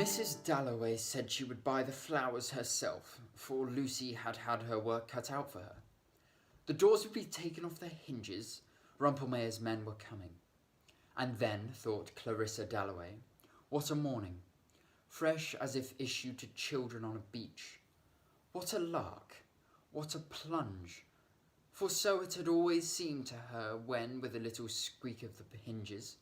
Mrs. Dalloway said she would buy the flowers herself, for Lucy had had her work cut out for her. The doors would be taken off their hinges, Rumpelmayer's men were coming. And then, thought Clarissa Dalloway, what a morning, fresh as if issued to children on a beach. What a lark, what a plunge, for so it had always seemed to her when, with a little squeak of the hinges,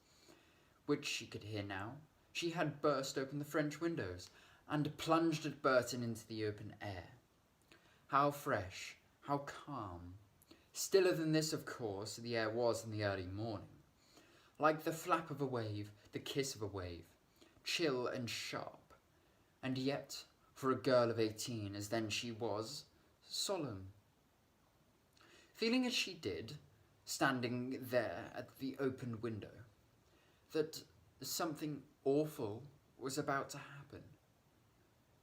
which she could hear now, she had burst open the French windows and plunged at Burton into the open air. How fresh, how calm. Stiller than this, of course, the air was in the early morning. Like the flap of a wave, the kiss of a wave, chill and sharp, and yet, for a girl of 18, as then she was, solemn. Feeling as she did, standing there at the open window, that something awful was about to happen.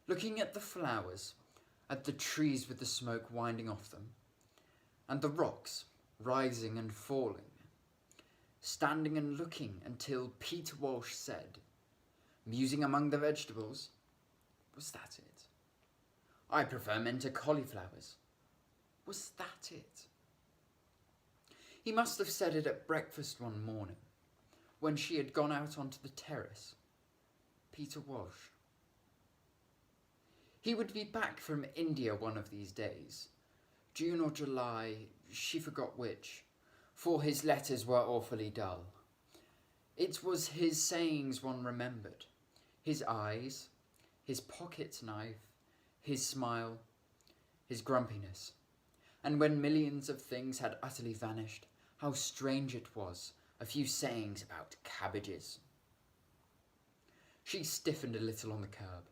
Looking at the flowers, at the trees with the smoke winding off them, and the rocks rising and falling, standing and looking until Peter Walsh said, musing among the vegetables, was that it? I prefer men to cauliflowers. Was that it? He must have said it at breakfast one morning, when she had gone out onto the terrace. Peter Walsh. He would be back from India one of these days, June or July, she forgot which, for his letters were awfully dull. It was his sayings one remembered, his eyes, his pocket knife, his smile, his grumpiness. And when millions of things had utterly vanished, how strange it was, a few sayings about cabbages. She stiffened a little on the curb,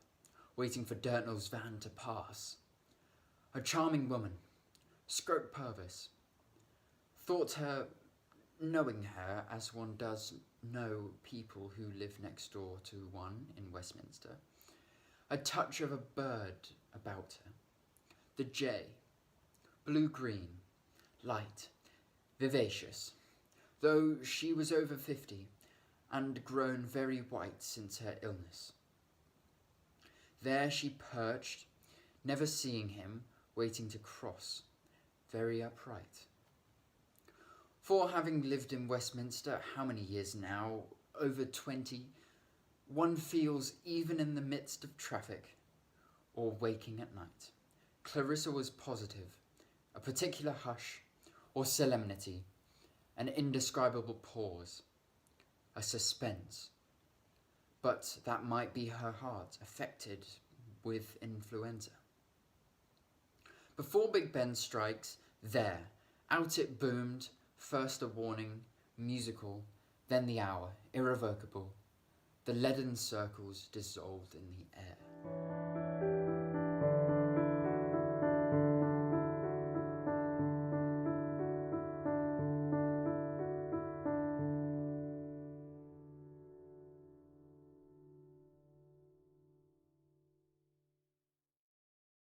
waiting for Dirtnell's van to pass. A charming woman, Scrope Purvis, thought her, knowing her as one does know people who live next door to one in Westminster, a touch of a bird about her. The jay, blue-green, light, vivacious, though she was over 50 and grown very white since her illness. There she perched, never seeing him, waiting to cross, very upright. For having lived in Westminster, how many years now? Over 20, one feels even in the midst of traffic, or waking at night. Clarissa was positive, a particular hush, or solemnity, an indescribable pause, a suspense. But that might be her heart, affected with influenza. Before Big Ben strikes, there, out it boomed, first a warning, musical, then the hour, irrevocable. The leaden circles dissolved in the air.